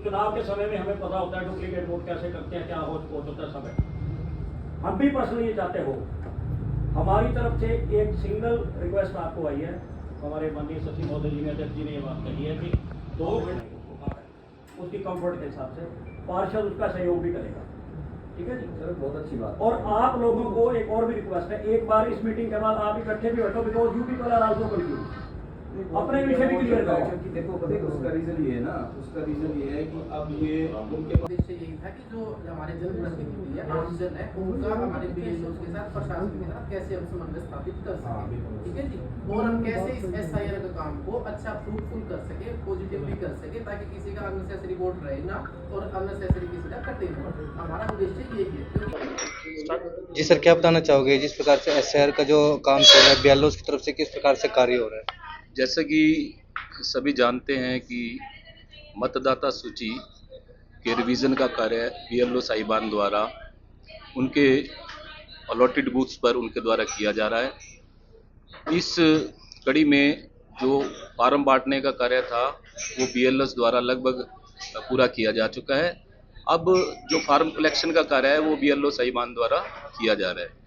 चुनाव के समय में हमें पता होता है डुप्लीकेट वोट कैसे करते हैं, क्या हो होता है समय। हम भी पर्सनली ये चाहते हो, हमारी तरफ से एक सिंगल रिक्वेस्ट आपको आई है, हमारे माननीय सचिव महोदय जी ने, अध्यक्ष जी ने ये बात कही है कि 2 मिनट उसकी कंफर्ट के हिसाब से पार्षद उसका सहयोग भी करेगा। ठीक है जी सर, बहुत अच्छी बात। और आप लोगों को एक और भी रिक्वेस्ट है, एक बार इस मीटिंग के बाद आप इकट्ठे भी बैठो, because you people are also confuse, अपने विषय भी क्लियर करो। क्योंकि देखो उसका रीजन ये है ना, उसका रीजन ये है कि अब ये उनके उद्देश्य यही था कि जो हमारे जनप्रतिनिधि है, आमजन है, उनका हमारे बीएलओ के साथ, प्रशासन के साथ कैसे हम समन्वय स्थापित कर सके। ठीक है जी, और हम कैसे इस एसआईआर का काम को अच्छा फ्रूटफुल कर सके, पॉजिटिवली कर सके, ताकि किसी का अननेसेसरी वोट रहे ना और अननेसेसरी किसी का कटे ना। हमारा उद्देश्य यही है। जी सर, क्या बताना चाहोगे जिस प्रकार से एसआईआर का जो काम चल रहा है बीएलओ की तरफ से, किस प्रकार से कार्य हो रहा है? जैसे कि सभी जानते हैं कि मतदाता सूची के रिवीजन का कार्य बीएलओ साहिबान द्वारा उनके अलॉटेड बूथ्स पर उनके द्वारा किया जा रहा है। इस कड़ी में जो फार्म बांटने का कार्य था वो बीएलओ द्वारा लगभग पूरा किया जा चुका है। अब जो फार्म कलेक्शन का कार्य है वो बीएलओ साहिबान द्वारा किया जा रहा है।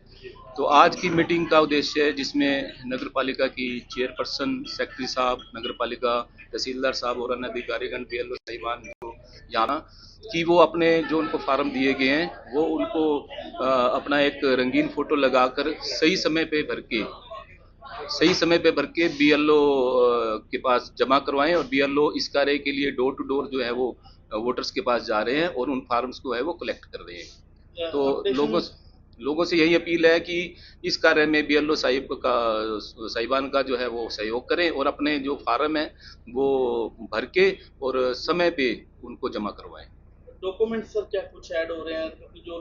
तो आज की मीटिंग का उद्देश्य है जिसमें नगर पालिका की चेयरपर्सन, सेक्रेटरी साहब, नगर पालिका तहसीलदार साहब और अन्य अधिकारीगण, बीएलओ साहिबान को यहाँ कि वो अपने जो उनको फार्म दिए गए हैं वो उनको अपना एक रंगीन फोटो लगाकर सही समय पे भर के बीएलओ के पास जमा करवाएं और बीएलओ इस कार्य के लिए डोर टू डोर जो है वो वोटर्स के पास जा रहे हैं और उन फार्म्स को है वो कलेक्ट कर रहे हैं। तो लोगों से यही अपील है कि इस कार्य में बीएलओ साहिबान का जो है वो सहयोग करें और अपने जो फार्म है वो भर के और समय पे उनको जमा करवाएं। डॉक्यूमेंट्स सर क्या कुछ ऐड हो रहे हैं, क्योंकि जो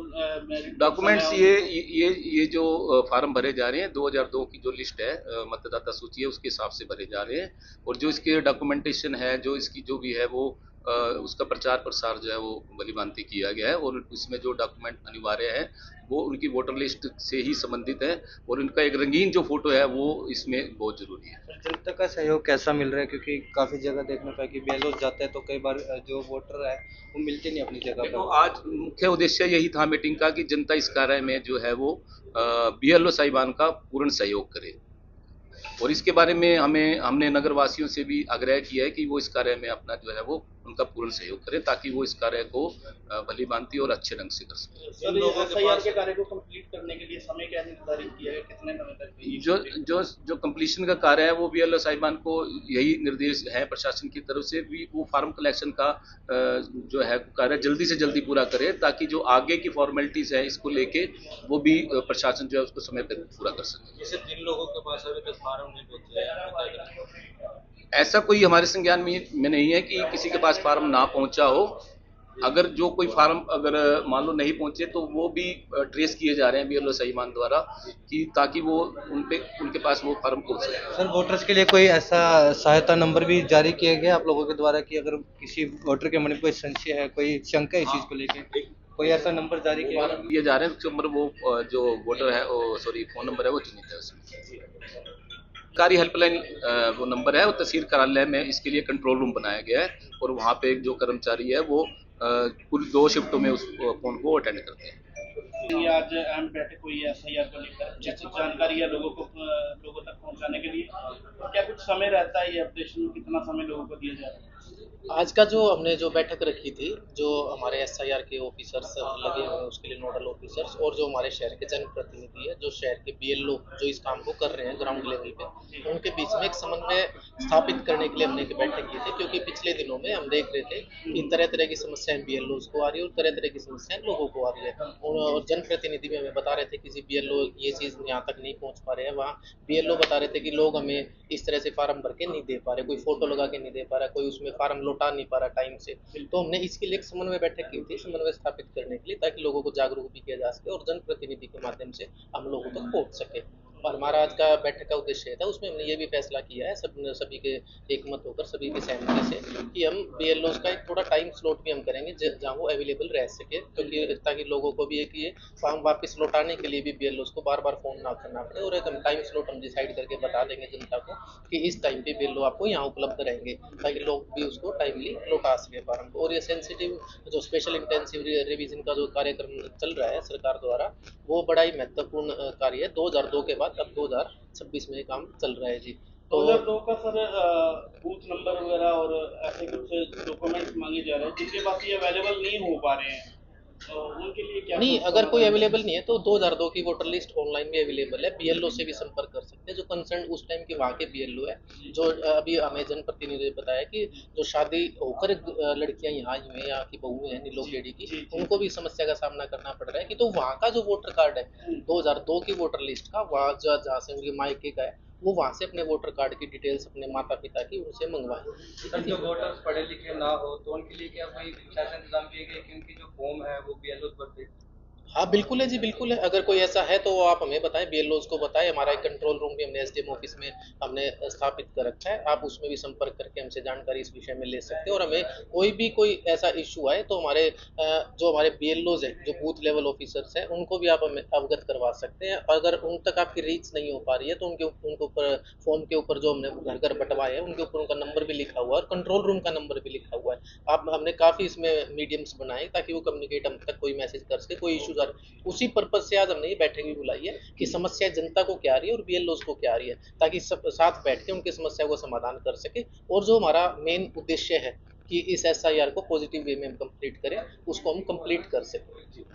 डॉक्यूमेंट्स ये जो फार्म भरे जा रहे हैं 2002 की जो लिस्ट है मतदाता सूची है उसके हिसाब से भरे जा रहे हैं और जो इसके डॉक्यूमेंटेशन है, जो इसकी जो भी है वो उसका प्रचार प्रसार जो है वो भलीभांति किया गया है और इसमें जो डॉक्यूमेंट अनिवार्य है वो उनकी वोटर लिस्ट से ही संबंधित है और उनका एक रंगीन जो फोटो है वो इसमें बहुत जरूरी है। जनता का सहयोग कैसा मिल रहा है, क्योंकि काफी जगह देखने पाए कि बीएलओ जाते हैं तो कई बार जो वोटर है वो मिलते नहीं अपनी जगह तो पर। आज मुख्य उद्देश्य यही था मीटिंग का कि जनता इस कार्य में जो है वो बीएलओ साहिबान का पूर्ण सहयोग करे और इसके बारे में हमने नगर वासियों से भी आग्रह किया है कि वो इस कार्य में अपना जो है वो उनका पूर्ण सहयोग करें ताकि वो इस कार्य को भलीभांति और अच्छे ढंग से कर सकें। सर ये एसआईआर के कार्य को कंप्लीट करने के लिए समय क्या निर्धारित किया है, कितने समय तक? जो कंप्लीशन का कार्य है वो बीएलओ साहिबान को यही निर्देश है प्रशासन की तरफ से भी वो फार्म कलेक्शन का जो है कार्य जल्दी से जल्दी पूरा करे ताकि जो आगे की फॉर्मेलिटीज है इसको लेके वो भी प्रशासन जो है उसको समय पर पूरा कर सके। जैसे जिन लोगों के पास अभी तक फार्म नहीं पहुंचे, ऐसा कोई हमारे संज्ञान में नहीं है कि किसी के पास फार्म ना पहुंचा हो। अगर जो कोई फार्म अगर मान लो नहीं पहुंचे तो वो भी ट्रेस किए जा रहे हैं बीएलओ साहिबान द्वारा कि ताकि वो उनके पास वो फार्म पहुंच सके। सर, वोटर्स के लिए कोई ऐसा सहायता नंबर भी जारी किया गया आप लोगों के द्वारा कि अगर किसी वोटर के मन में कोई संशय है, कोई शंका है इस चीज को लेकर, कोई ऐसा नंबर जारी किया दिए जा रहे हैं नंबर वो जो वोटर है फोन नंबर है वो चिन्हित है उसमें। सरकारी हेल्पलाइन वो नंबर है, वो तहसील कार्यालय में इसके लिए कंट्रोल रूम बनाया गया है और वहाँ पे जो कर्मचारी है वो कुल 2 शिफ्टों में उस फोन को अटेंड करते हैं। ये आज अहम बैठक हुई है एसआईआर को लेकर, जैसे जानकारी है लोगों तक पहुंचाने के लिए, तो क्या कुछ समय रहता है, ये अपडेशन कितना समय लोगों को दिया जा रहा है? आज का जो हमने जो बैठक रखी थी, जो हमारे एसआईआर के ऑफिसर्स लगे हुए हैं उसके लिए नोडल ऑफिसर्स और जो हमारे शहर के जनप्रतिनिधि है, जो शहर के बीएलओ जो इस काम को कर रहे हैं ग्राउंड लेवल पे, उनके बीच में एक समन्वय स्थापित करने के लिए हमने एक बैठक की थी। क्योंकि पिछले दिनों में हम देख रहे थे कि तरह तरह की समस्याएं बीएलओ को आ रही है और तरह तरह की समस्याएं लोगों को आ रही है और जनप्रतिनिधि भी हमें बता रहे थे किसी बीएलओ ये चीज़ यहाँ तक नहीं पहुँच पा रहे हैं। वहाँ बीएलओ बता रहे थे कि लोग हमें इस तरह से फार्म भर के नहीं दे पा रहे, कोई फोटो लगा के नहीं दे पा रहा, कोई उसमें फार्म लौटा नहीं पा रहा टाइम से। तो हमने इसके लिए एक समन्वय बैठक की थी, समन्वय स्थापित करने के लिए, ताकि लोगों को जागरूक भी किया जा सके और जनप्रतिनिधि के माध्यम से हम लोगों तक पहुंच सके। और हमारा आज का बैठक का उद्देश्य था, उसमें हमने ये भी फैसला किया है सभी के एकमत होकर, सभी की सहमति से, कि हम बीएलओज का एक थोड़ा टाइम स्लॉट भी हम करेंगे जहाँ वो अवेलेबल रह सके, क्योंकि ताकि लोगों को भी एक ये फॉर्म वापस लौटाने के लिए भी बीएलओज को बार बार फ़ोन ना करना पड़े, और एक हम टाइम स्लॉट हम डिसाइड करके बता देंगे जनता को कि इस टाइम पे बीएलओ आपको यहाँ उपलब्ध रहेंगे, ताकि लोग भी उसको टाइमली लौटा सके फार्म को। और ये सेंसिटिव जो स्पेशल इंटेंसिव रिवीजन का जो कार्यक्रम चल रहा है सरकार द्वारा, वो बड़ा ही महत्वपूर्ण कार्य है। 2002 के बाद अब 2026 में ये काम चल रहा है जी। तो 2002 का सर बूथ नंबर वगैरह और ऐसे कुछ डॉक्यूमेंट्स मांगे जा रहे हैं जिनके पास ये अवेलेबल नहीं हो पा रहे हैं, तो उनके लिए क्या नहीं, कुछ अगर कोई समाधान? अवेलेबल नहीं है तो 2002 की वोटर लिस्ट ऑनलाइन भी अवेलेबल है, बीएलओ से भी संपर्क कर सकते हैं जो कंसर्न उस टाइम के वहाँ के बीएलओ है। जो अभी हमें जनप्रतिनिधि ने बताया कि जो शादी होकर लड़कियां यहाँ आई हुई हैं, यहाँ की बहू हैं नीलो केडी की, उनको भी समस्या का सामना करना पड़ रहा है कि तो वहाँ का जो वोटर कार्ड है 2002 की वोटर लिस्ट का, वहाँ जहाँ से उनके मायके का है, वो वहाँ से अपने वोटर कार्ड की डिटेल्स अपने माता पिता की उनसे मंगवाएं। सर जो वोटर्स पढ़े लिखे ना हो तो उनके लिए क्या कोई विशेष इंतजाम किए गए कि उनकी जो फॉर्म है वो बीएलओ पर दे? हाँ बिल्कुल है जी, बिल्कुल है। अगर कोई ऐसा है तो वो आप हमें बताएं, बीएलओज को बताएं। हमारा एक कंट्रोल रूम भी हमने एसडीएम ऑफिस में हमने स्थापित कर रखा है, आप उसमें भी संपर्क करके हमसे जानकारी इस विषय में ले सकते हैं। और हमें कोई ऐसा इशू आए तो हमारे जो हमारे बीएलओज हैं, जो बूथ लेवल ऑफिसर्स हैं, उनको भी आप हमें अवगत करवा सकते हैं। अगर उन तक आपकी रीच नहीं हो पा रही है तो उनके ऊपर फॉर्म के ऊपर जो हमने घर घर बंटवाए हैं उनके ऊपर उनका नंबर भी लिखा हुआ है और कंट्रोल रूम का नंबर भी लिखा हुआ है। आप हमने काफ़ी इसमें मीडियम्स बनाए ताकि वो कम्युनिकेट हम तक कोई मैसेज कर सके, कोई इशूज आ रहे, उसी पर्पज से आज हमने ये बैठक भी बुलाई है कि समस्या जनता को क्या आ रही है और बीएलओज को क्या आ रही है, ताकि सब साथ बैठ के उनकी समस्या को समाधान कर सके। और जो हमारा मेन उद्देश्य है कि इस एसआईआर को पॉजिटिव वे में हम कंप्लीट करें, उसको हम कंप्लीट कर सकें जी।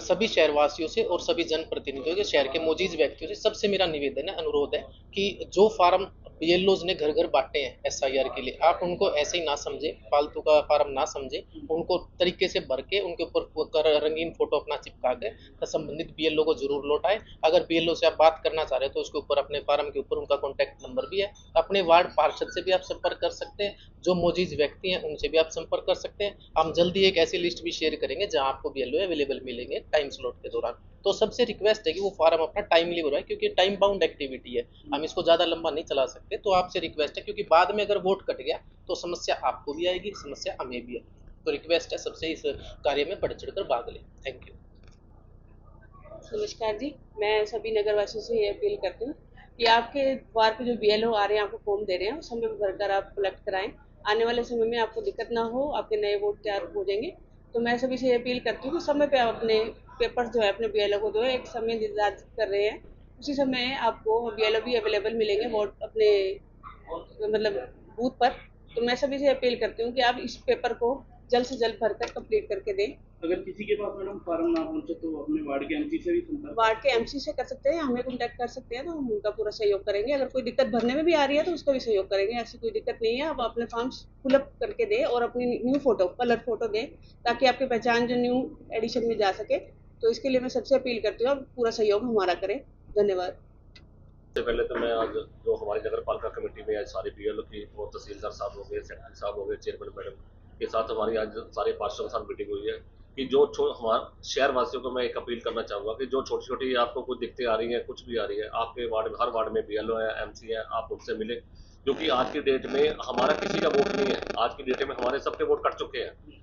सभी शहरवासियों से और सभी जनप्रतिनिधियों के, शहर के मौजूद व्यक्तियों से सबसे मेरा निवेदन है, अनुरोध है कि जो फार्म बीएलओज ने घर घर बांटे हैं एसआईआर के लिए, आप उनको ऐसे ही ना समझे, फालतू का फार्म ना समझे, उनको तरीके से भर के उनके ऊपर रंगीन फोटो अपना चिपका के संबंधित बीएलओ को जरूर लौटाएं। अगर बीएलओ से आप बात करना चाह रहे हैं तो उसके ऊपर अपने फार्म के ऊपर उनका कॉन्टैक्ट नंबर भी है। अपने वार्ड पार्षद से भी आप संपर्क कर सकते हैं, जो मौजूद व्यक्ति हैं उनसे भी आप संपर्क कर सकते हैं। हम जल्दी एक ऐसी लिस्ट भी शेयर करेंगे जहां आपको बीएलओ अवेलेबल मिलेंगे टाइम स्लॉट के दौरान। तो सबसे रिक्वेस्ट है कि वो फार्म अपना टाइमली भरवाएं, क्योंकि टाइम बाउंड एक्टिविटी है, हम इसको ज़्यादा लंबा नहीं चला सकते। तो आपसे रिक्वेस्ट है, क्योंकि बाद में अगर वोट कट गया तो समस्या आपको भी आएगी, समस्या हमें भी आएगी। तो रिक्वेस्ट है सबसे इस कार्य में बढ़ चढ़कर भाग लें। Thank you. नमस्कार जी, मैं सभी नगरवासियों से ये अपील करती हूँ कि आपके वार्ड पे जो बीएलओ आ रहे हैं, आपको फॉर्म दे रहे हैं, उस समय पर भरकर आप कलेक्ट कराएं। आने वाले समय में आपको दिक्कत ना हो, आपके नए वोट तैयार हो जाएंगे। तो मैं सभी से ये अपील करती हूँ कि समय पे आप अपने पेपर्स जो है अपने बीएलओ को दो। एक समय निर्धारित कर रहे हैं, उसी समय आपको बीएलओ भी अवेलेबल मिलेंगे वोट अपने मतलब बूथ पर। तो मैं सभी से अपील करती हूँ कि आप इस पेपर को जल्द से जल्द भरकर कंप्लीट करके दें। अगर किसी के पास मैडम फार्म ना पहुंचे तो अपने वार्ड के एमसी से भी संपर्क वार्ड के एमसी से कर सकते हैं, हमें कॉन्टैक्ट कर सकते हैं, तो हम उनका पूरा सहयोग करेंगे। अगर कोई दिक्कत भरने में भी आ रही है तो उसका भी सहयोग करेंगे, ऐसी कोई दिक्कत नहीं है। आप अपने फॉर्म फिलअप करके दें और अपनी न्यू फोटो, कलर फोटो दें, ताकि आपकी पहचान जो न्यू एडिशन में जा सके। तो इसके लिए मैं सबसे अपील करती हूँ, आप पूरा सहयोग हमारा करें। धन्यवाद। सबसे पहले तो मैं आज जो हमारी नगर पालिका कमेटी में आज सारे बीएलओ की और तहसीलदार साहब हो गए, सेक्रेटरी साहब हो गए, चेयरमैन मैडम के साथ हमारी आज सारे पार्षदों के साथ मीटिंग हुई है कि जो हमारे शहर वासियों को मैं एक अपील करना चाहूँगा कि जो छोटी छोटी आपको कुछ दिक्कतें आ रही हैं, कुछ भी आ रही है, आपके वार्ड में हर वार्ड में बीएलओ है, एमसी है, आप उनसे मिले, क्योंकि आज की डेट में हमारा किसी का वोट नहीं है। आज की डेट में हमारे सबके वोट कट चुके हैं।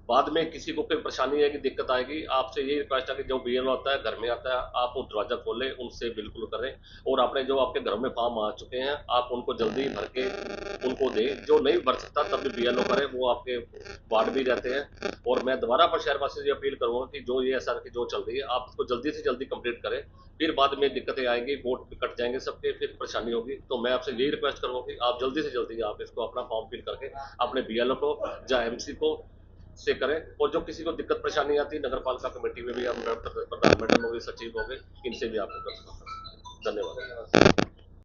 बाद में किसी को कोई परेशानी है कि दिक्कत आएगी, आपसे ये रिक्वेस्ट है कि जो बीएलओ आता है, घर में आता है, आप वो दरवाजा खोलें, उनसे बिल्कुल करें। और आपने जो आपके घरों में फॉर्म आ चुके हैं, आप उनको जल्दी भर के उनको दें। जो नहीं भर सकता तब भी बीएलओ करे, वो आपके वार्ड में रहते हैं। और मैं दोबारा पर शहरवासी से अपील करूँगा कि जो ये एसआर की जो चल रही है, आप इसको जल्दी से जल्दी कंप्लीट करें। फिर बाद में दिक्कतें आएंगी, वोट कट जाएंगे सबके, फिर परेशानी होगी। तो मैं आपसे यही रिक्वेस्ट करूँगा कि आप जल्दी से जल्दी आप इसको अपना फॉर्म फिल करके अपने बीएलओ को या एमसी को से करें। और जो किसी को दिक्कत परेशानी आती है, नगर पालिका कमेटी में भी हम प्रधान मैडम हो गए, सचिव हो गए, इनसे भी आपको कर सकते हैं। धन्यवाद।